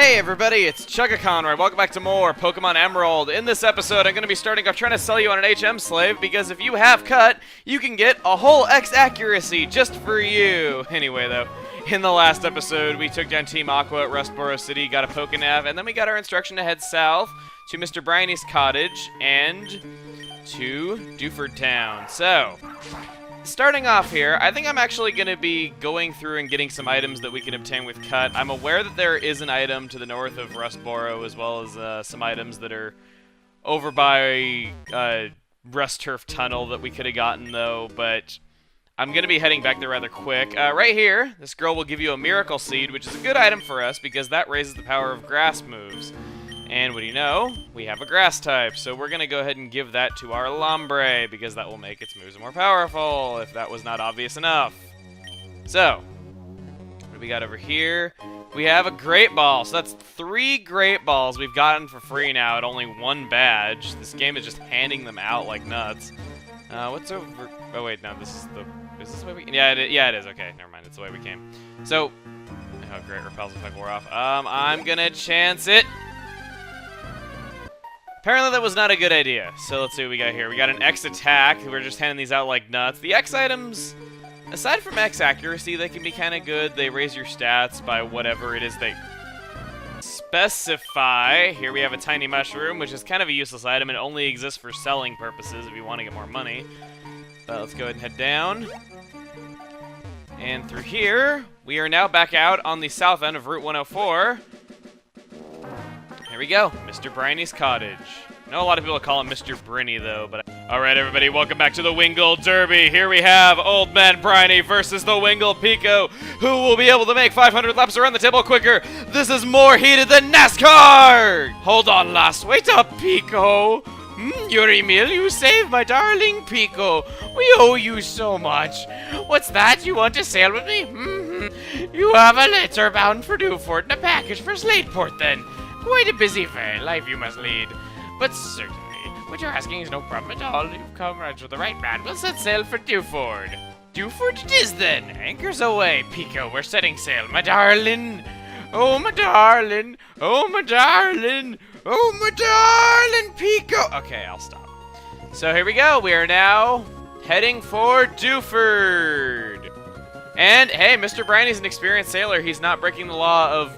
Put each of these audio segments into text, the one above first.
Hey everybody, it's Chugga welcome back to more Pokemon Emerald. In this episode, I'm going to be starting off trying to sell you on an HM slave, because if you have cut, you can get a whole X accuracy just for you. Anyway though, in the last episode, we took down Team Aqua at Rustboro City, got a Pokénav, and then we got our instruction to head south to Mr. Briney's cottage and to Dewford Town. So, starting off here, I think I'm actually going to be going through and getting some items that we can obtain with cut. I'm aware that there is an item to the north of Rustboro, as well as some items that are over by Rust Turf Tunnel that we could have gotten, though, but I'm going to be heading back there rather quick. Right here, this girl will give you a Miracle Seed, which is a good item for us because that raises the power of grass moves. And what do you know? We have a grass type, so we're going to go ahead and give that to our Lombre, because that will make its moves more powerful, if that was not obvious enough. So, what do we got over here? We have a Great Ball, so that's 3 Great Balls we've gotten for free now at only 1 badge. This game is just handing them out like nuts. What's over... Oh wait, no, this is the... Is this the way we... Yeah, it is, okay, never mind, it's the way we came. So, oh great, Repulsive Effect wore off. I'm gonna chance it. Apparently that was not a good idea, so let's see what we got here. We got an X attack, we're just handing these out like nuts. The X items, aside from X accuracy, they can be kind of good. They raise your stats by whatever it is they specify. Here we have a Tiny Mushroom, which is kind of a useless item. It only exists for selling purposes if you want to get more money. But let's go ahead and head down. And through here, we are now back out on the south end of Route 104. Here we go, Mr. Briney's cottage. I know a lot of people call him Mr. Briney, though, but... Alright, everybody, welcome back to the Wingull Derby. Here we have Old Man Briney versus the Wingull Peeko, who will be able to make 500 laps around the table quicker. This is more heated than NASCAR! Hold on, lass. Wait up, Peeko. You're Emil, you saved my darling Peeko. We owe you so much. What's that? You want to sail with me? You have a letter bound for Dewford and a package for Slateport, then. Quite a busy life you must lead. But certainly, what you're asking is no problem at all. You've come right to the right man. We'll set sail for Dewford. Dewford it is, then. Anchors away, Peeko. We're setting sail, my darling. Oh, my darling. Oh, my darling. Oh, my darling, Peeko. Okay, I'll stop. So here we go. We are now heading for Dewford. And, hey, Mr. Briney's an experienced sailor. He's not breaking the law of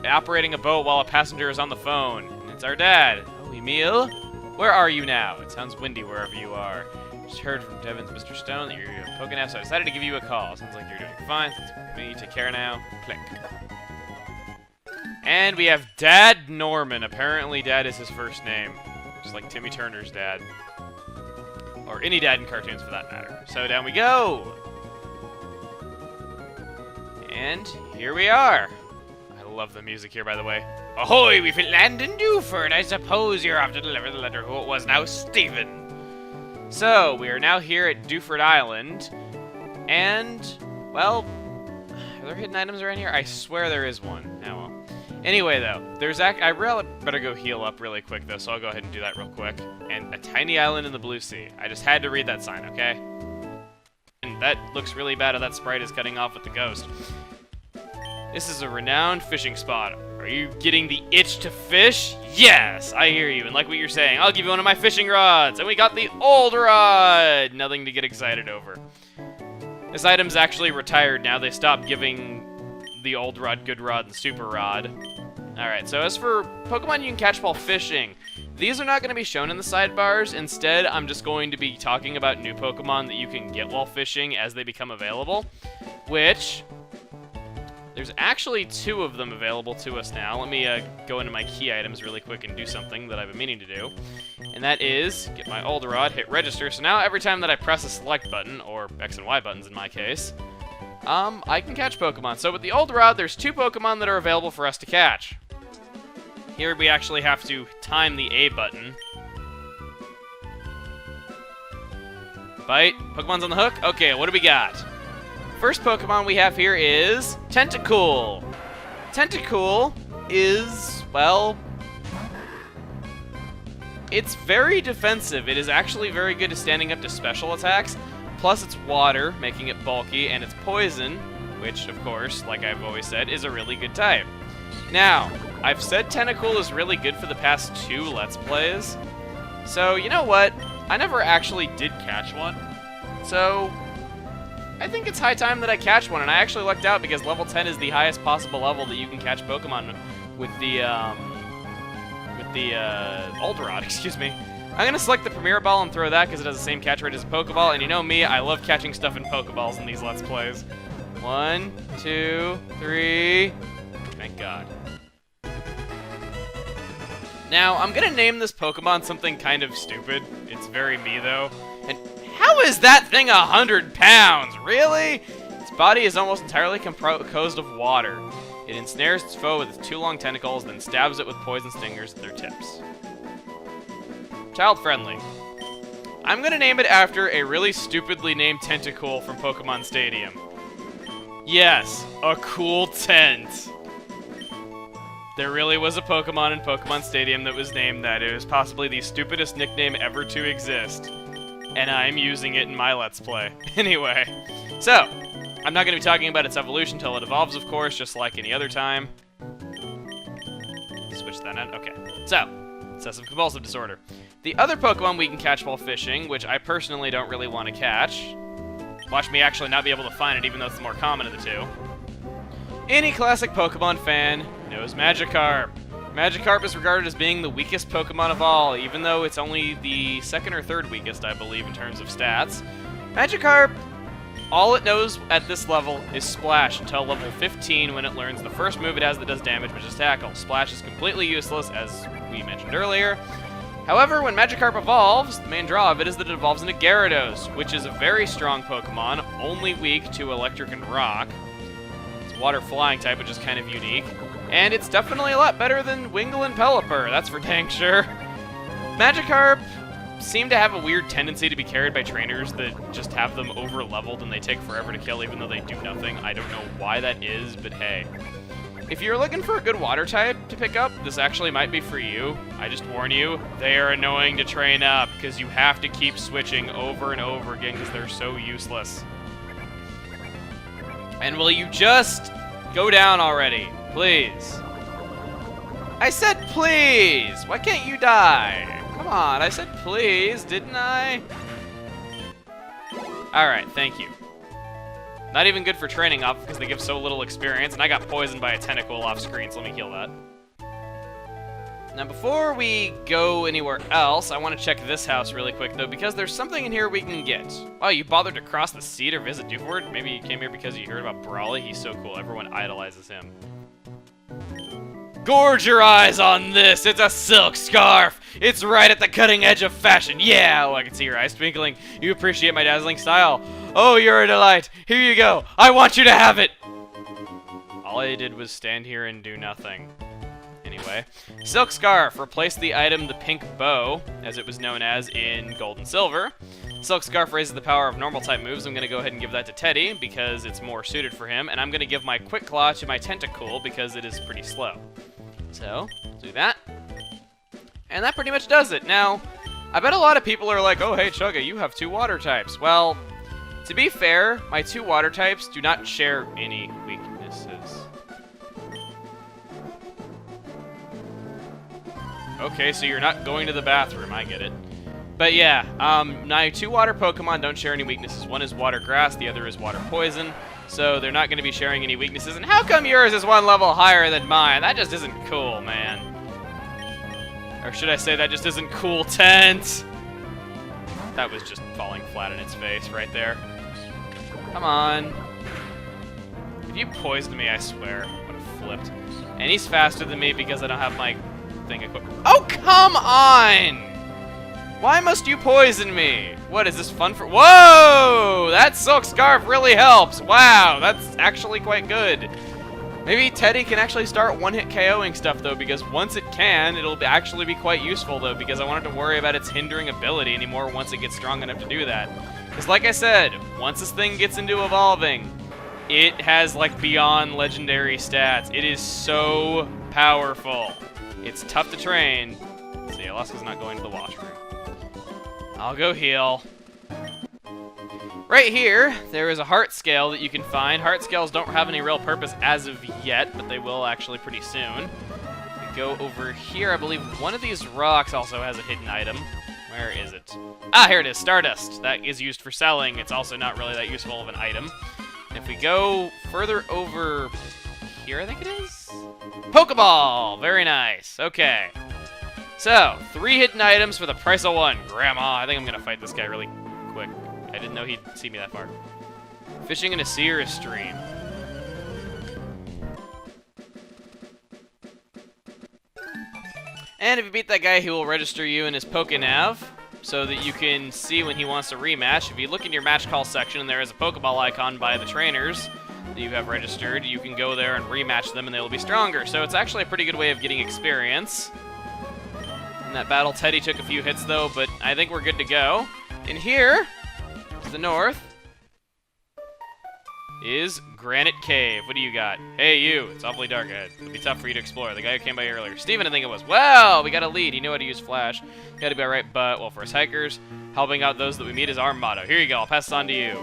operating a boat while a passenger is on the phone. It's our dad. Oh, Emil? Where are you now? It sounds windy wherever you are. Just heard from Devon's Mr. Stone that you're doing Pokénav, so I decided to give you a call. Sounds like you're doing fine. That's me. Take care now. Click. And we have Dad Norman. Apparently Dad is his first name. Just like Timmy Turner's dad. Or any dad in cartoons for that matter. So down we go! And here we are. I love the music here, by the way. Ahoy, we've land in Dewford. I suppose you're off to deliver the letter who it was now, Stephen. So, we are now here at Dewford Island. And, well, are there hidden items around here? I swear there is one. Now, well. Anyway, though, I really better go heal up really quick, though, so I'll go ahead and do that real quick. And a tiny island in the blue sea. I just had to read that sign, okay? And that looks really bad if that sprite is cutting off with the ghost. This is a renowned fishing spot. Are you getting the itch to fish? Yes, I hear you, and like what you're saying, I'll give you one of my fishing rods. And we got the old rod! Nothing to get excited over. This item's actually retired now. They stopped giving the old rod, good rod, and super rod. Alright, so as for Pokemon you can catch while fishing, these are not going to be shown in the sidebars. Instead, I'm just going to be talking about new Pokemon that you can get while fishing as they become available, which... There's actually 2 of them available to us now. Let me go into my key items really quick and do something that I've been meaning to do. And that is, get my old rod, hit register. So now every time that I press a select button, or X and Y buttons in my case, I can catch Pokemon. So with the old rod, there's 2 Pokemon that are available for us to catch. Here we actually have to time the A button. Bite. Pokemon's on the hook? Okay, what do we got? First Pokemon we have here is Tentacool. Tentacool is, well, it's very defensive. It is actually very good at standing up to special attacks. Plus it's water, making it bulky, and it's poison, which, of course, like I've always said, is a really good type. Now, I've said Tentacool is really good for the past 2 Let's Plays. So, you know what? I never actually did catch one. So, I think it's high time that I catch one, and I actually lucked out because level 10 is the highest possible level that you can catch Pokemon with the Ultra, excuse me. I'm gonna select the Premier Ball and throw that because it has the same catch rate as a Pokeball, and you know me, I love catching stuff in Pokeballs in these Let's Plays. 1, 2, 3. Thank God. Now, I'm gonna name this Pokemon something kind of stupid. It's very me, though. And how is that thing 100 pounds? Really? Its body is almost entirely composed of water. It ensnares its foe with its 2 long tentacles, then stabs it with poison stingers at their tips. Child-friendly. I'm gonna name it after a really stupidly named Tentacool from Pokemon Stadium. Yes, a cool tent. There really was a Pokemon in Pokemon Stadium that was named that. It was possibly the stupidest nickname ever to exist. And I'm using it in my Let's Play. Anyway, so, I'm not going to be talking about its evolution until it evolves, of course, just like any other time. Switch that on. Okay. So, obsessive-compulsive disorder. The other Pokemon we can catch while fishing, which I personally don't really want to catch. Watch me actually not be able to find it, even though it's the more common of the 2. Any classic Pokemon fan knows Magikarp. Magikarp is regarded as being the weakest Pokemon of all, even though it's only the 2nd or 3rd weakest, I believe, in terms of stats. Magikarp, all it knows at this level is Splash until level 15 when it learns the first move it has that does damage, which is Tackle. Splash is completely useless, as we mentioned earlier. However, when Magikarp evolves, the main draw of it is that it evolves into Gyarados, which is a very strong Pokemon, only weak to Electric and Rock. It's water flying type, which is kind of unique. And it's definitely a lot better than Wingull and Pelipper, that's for dang sure. Magikarp seem to have a weird tendency to be carried by trainers that just have them over-leveled and they take forever to kill even though they do nothing. I don't know why that is, but hey. If you're looking for a good water type to pick up, this actually might be for you. I just warn you, they are annoying to train up because you have to keep switching over and over again because they're so useless. And will you just go down already? Please. I said please! Why can't you die? Come on, I said please, didn't I? Alright, thank you. Not even good for training up because they give so little experience, and I got poisoned by a Tentacool off screen, so let me heal that. Now before we go anywhere else, I want to check this house really quick though, because there's something in here we can get. Wow, you bothered to cross the sea to visit Dewford? Maybe you came here because you heard about Brawly? He's so cool, everyone idolizes him. Gorge your eyes on this! It's a silk scarf! It's right at the cutting edge of fashion! Yeah! Oh, I can see your eyes twinkling. You appreciate my dazzling style. Oh, you're a delight! Here you go! I want you to have it! All I did was stand here and do nothing. Anyway. Silk Scarf replaced the item the Pink Bow, as it was known as in Gold and Silver. Silk Scarf raises the power of normal type moves. I'm going to go ahead and give that to Teddy because it's more suited for him. And I'm going to give my Quick Claw to my Tentacool because it is pretty slow. So, do that. And that pretty much does it. Now, I bet a lot of people are like, oh, hey, Chugga, you have 2 water types. Well, to be fair, my 2 water types do not share any weaknesses. Okay, so you're not going to the bathroom. I get it. But yeah, my 2 water Pokemon don't share any weaknesses. One is water grass, the other is water poison. So they're not going to be sharing any weaknesses. And how come yours is 1 level higher than mine? That just isn't cool, man. Or should I say that just isn't cool, Tent? That was just falling flat in its face right there. Come on. If you poisoned me, I swear, I would have flipped. And he's faster than me because I don't have my thing equipped. Oh, come on! Why must you poison me? What, is this fun for— Whoa! That Silk Scarf really helps! Wow, that's actually quite good. Maybe Teddy can actually start one-hit KOing stuff, though, because once it can, it'll actually be quite useful, though, because I won't have to worry about its hindering ability anymore once it gets strong enough to do that. Because like I said, once this thing gets into evolving, it has, like, beyond legendary stats. It is so powerful. It's tough to train. Let's see, Alaska's not going to the washroom. I'll go heal. Right here, there is a heart scale that you can find. Heart scales don't have any real purpose as of yet, but they will actually pretty soon. go over here. I believe one of these rocks also has a hidden item. Where is it? Ah, here it is, Stardust. That is used for selling. It's also not really that useful of an item. And if we go further over here, I think it is? Pokeball! Very nice. Okay. So, 3 hidden items for the price of 1. Grandma, I think I'm going to fight this guy really quick. I didn't know he'd see me that far. Fishing in a sea or a stream? And if you beat that guy, he will register you in his Pokénav so that you can see when he wants a rematch. If you look in your match call section and there is a Pokeball icon by the trainers that you have registered, you can go there and rematch them and they will be stronger. So it's actually a pretty good way of getting experience. In that battle, Teddy took a few hits though, but I think we're good to go. In here, to the north, is Granite Cave. What do you got? Hey, you. It's awfully dark ahead. It'll be tough for you to explore. The guy who came by earlier. Steven, I think it was. Well, we got a lead. He knew how to use Flash. Got to be alright, but, well, for us hikers, helping out those that we meet is our motto. Here you go. I'll pass this on to you.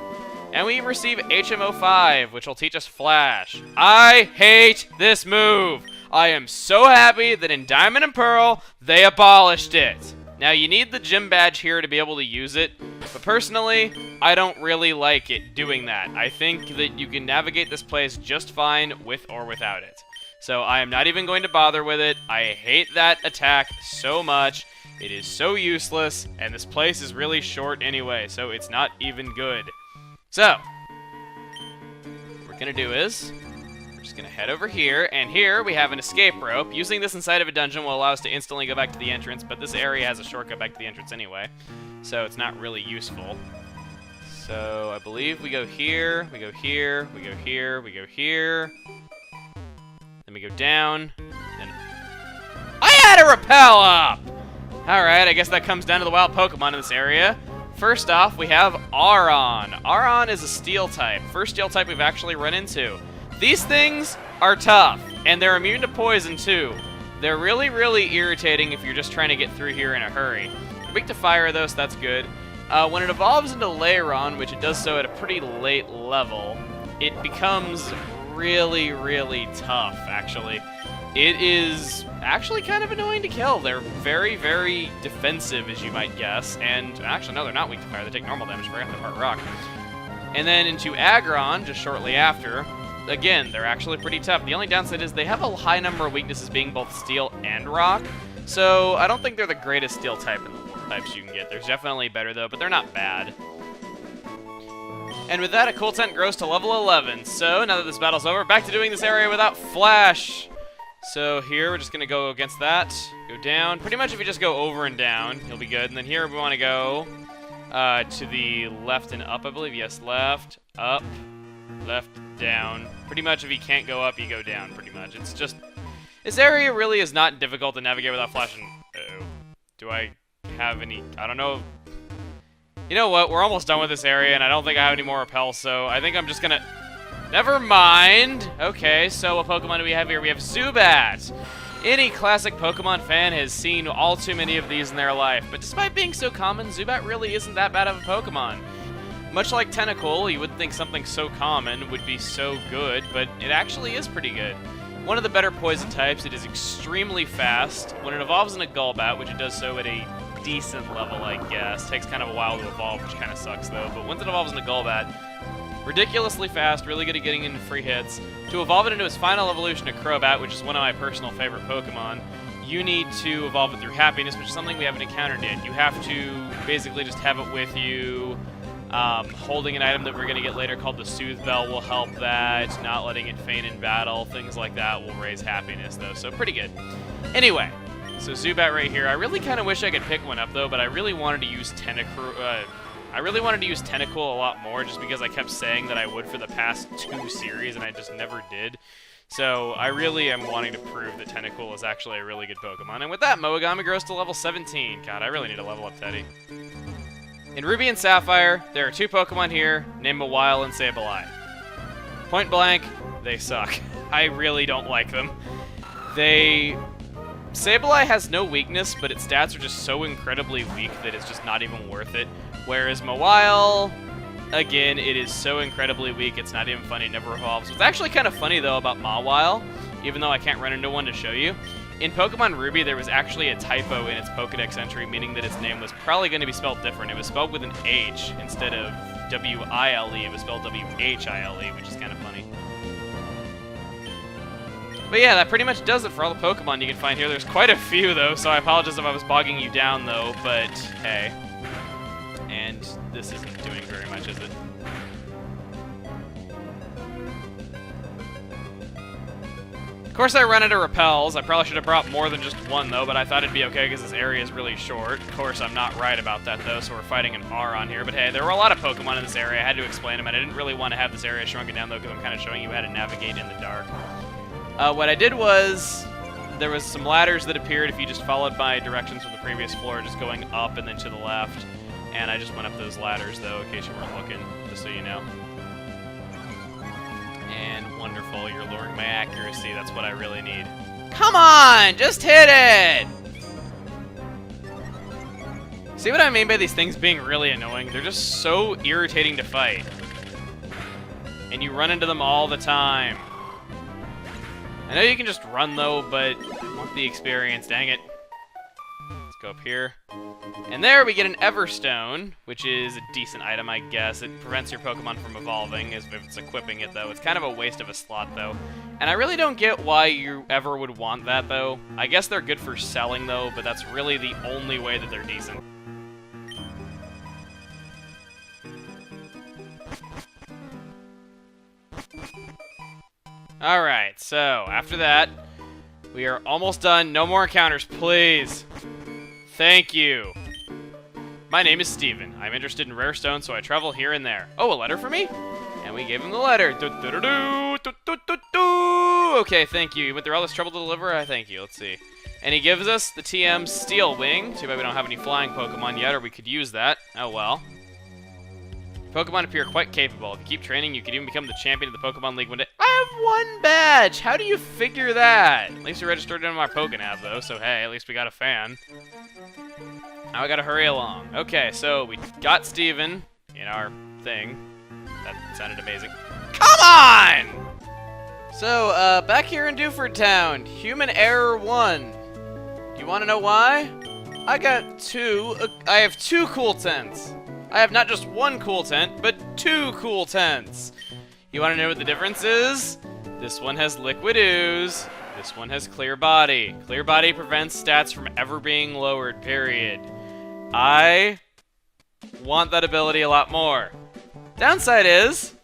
And we receive HMO5, which will teach us Flash. I hate this move. I am so happy that in Diamond and Pearl, they abolished it. Now, you need the gym badge here to be able to use it, but personally, I don't really like it doing that. I think that you can navigate this place just fine with or without it. So I am not even going to bother with it. I hate that attack so much. It is so useless, and this place is really short anyway, so it's not even good. So, what we're going to do is, we're just going to head over here, and here we have an escape rope. Using this inside of a dungeon will allow us to instantly go back to the entrance, but this area has a shortcut back to the entrance anyway, so it's not really useful. So, I believe we go here, we go here, we go here, we go here, then we go down, then... I had to rappel up! Alright, I guess that comes down to the wild Pokemon in this area. First off, we have Aron. Aron is a steel type. First steel type we've actually run into. These things are tough, and they're immune to poison too. They're really, really irritating if you're just trying to get through here in a hurry. They're weak to fire though, so that's good. When it evolves into Lairon, which it does so at a pretty late level, it becomes really, really tough, actually. It is actually kind of annoying to kill. They're very, very defensive, as you might guess. And actually, no, they're not weak to fire. They take normal damage. I forgot that part rock. And then into Aggron, just shortly after. Again, they're actually pretty tough. The only downside is they have a high number of weaknesses being both steel and rock. So I don't think they're the greatest steel type in the types you can get. There's definitely better, though, but they're not bad. And with that, a cool tent grows to level 11. So now that this battle's over, back to doing this area without Flash. So here, we're just going to go against that, go down. Pretty much if you just go over and down, you'll be good. And then here we want to go to the left and up, I believe. Yes, left, up, left, down. Pretty much if you can't go up, you go down, pretty much. It's just... This area really is not difficult to navigate without Flash. And, uh-oh. Do I have any... I don't know. You know what? We're almost done with this area, and I don't think I have any more repels, so I think I'm just going to... Never mind. Okay, so what Pokemon do we have here? We have Zubat. Any classic Pokemon fan has seen all too many of these in their life, but despite being so common, Zubat really isn't that bad of a Pokemon. Much like Tentacool, you would think something so common would be so good, but it actually is pretty good. One of the better poison types, it is extremely fast. When it evolves into Golbat, which it does so at a decent level, I guess, takes kind of a while to evolve, which kind of sucks though, but once it evolves into Golbat, ridiculously fast, really good at getting into free hits. To evolve it into its final evolution to Crobat, which is one of my personal favorite Pokemon, you need to evolve it through Happiness, which is something we haven't encountered yet. You have to basically just have it with you. Holding an item that we're going to get later called the Soothe Bell will help that. Not letting it faint in battle, things like that will raise Happiness, though, so pretty good. Anyway, so Zubat right here. I really kind of wish I could pick one up, though, but I really wanted to use Tentacool a lot more just because I kept saying that I would for the past 2 series and I just never did. So I really am wanting to prove that Tentacool is actually a really good Pokemon. And with that, Moagami grows to level 17. God, I really need to level up Teddy. In Ruby and Sapphire, there are 2 Pokemon here, named Mawile and Sableye. Point blank, they suck. I really don't like them. Sableye has no weakness, but its stats are just so incredibly weak that it's just not even worth it. Whereas Mawile, again, it is so incredibly weak, it's not even funny, it never evolves. What's actually kind of funny, though, about Mawile, even though I can't run into one to show you, in Pokemon Ruby, there was actually a typo in its Pokedex entry, meaning that its name was probably going to be spelled different. It was spelled with an H instead of W-I-L-E. It was spelled W-H-I-L-E, which is kind of funny. But yeah, that pretty much does it for all the Pokemon you can find here. There's quite a few, though, so I apologize if I was bogging you down, though, but hey. And this isn't doing very much, is it? Of course, I run into repels. I probably should have brought more than just one, though, but I thought it'd be okay because this area is really short. Of course, I'm not right about that, though, so we're fighting an R on here. But hey, there were a lot of Pokemon in this area. I had to explain them, and I didn't really want to have this area shrunken down, though, because I'm kind of showing you how to navigate in the dark. What I did was, there was some ladders that appeared if you just followed my directions from the previous floor, just going up and then to the left. And I just went up those ladders, though, in case you weren't looking, just so you know. And wonderful, you're lowering my accuracy. That's what I really need. Come on, just hit it! See what I mean by these things being really annoying? They're just so irritating to fight. And you run into them all the time. I know you can just run, though, but I want the experience, dang it. Let's go up here. And there we get an Everstone, which is a decent item, I guess. It prevents your Pokemon from evolving, as if it's equipping it, though. It's kind of a waste of a slot, though. And I really don't get why you ever would want that, though. I guess they're good for selling, though, but that's really the only way that they're decent. Alright, so after that, we are almost done. No more encounters, please. Thank you. My name is Steven. I'm interested in rare stones, so I travel here and there. Oh, a letter for me? And we gave him the letter. Okay, thank you. You went through all this trouble to deliver? I thank you. Let's see. And he gives us the TM Steel Wing. Too bad we don't have any flying Pokemon yet, or we could use that. Oh well. Pokemon appear quite capable. If you keep training, you could even become the champion of the Pokemon League one day. I have one badge! How do you figure that? At least we registered it on our Pokénav, though, so hey, at least we got a fan. Now I gotta hurry along. Okay, so we got Steven in our thing. That sounded amazing. Come on! So, back here in Dewford Town, Human Error 1. Do you want to know why? I have two cool tents. I have not just one cool tent, but two cool tents. You want to know what the difference is? This one has liquid ooze. This one has clear body. Clear body prevents stats from ever being lowered, period. I want that ability a lot more. Downside is,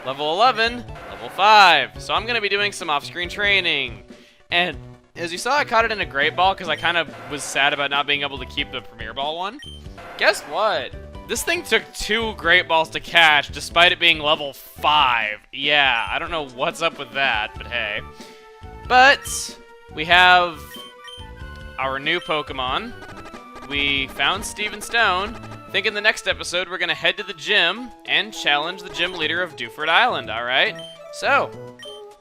level 11, level 5. So I'm going to be doing some off-screen training. And as you saw, I caught it in a Great Ball because I kind of was sad about not being able to keep the Premier Ball one. Guess what? This thing took 2 Great Balls to catch, despite it being level 5. Yeah, I don't know what's up with that, but hey. But we have our new Pokemon. We found Steven Stone. I think in the next episode, we're going to head to the gym and challenge the gym leader of Dewford Island, alright? So,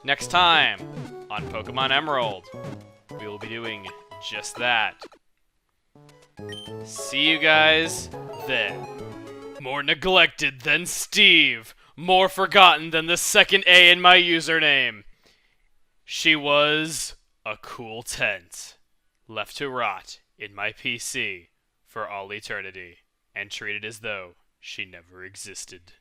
next time on Pokemon Emerald, we will be doing just that. See you guys then. More neglected than Steve. More forgotten than the second A in my username. She was a cool tent. Left to rot in my PC for all eternity. And treated as though she never existed.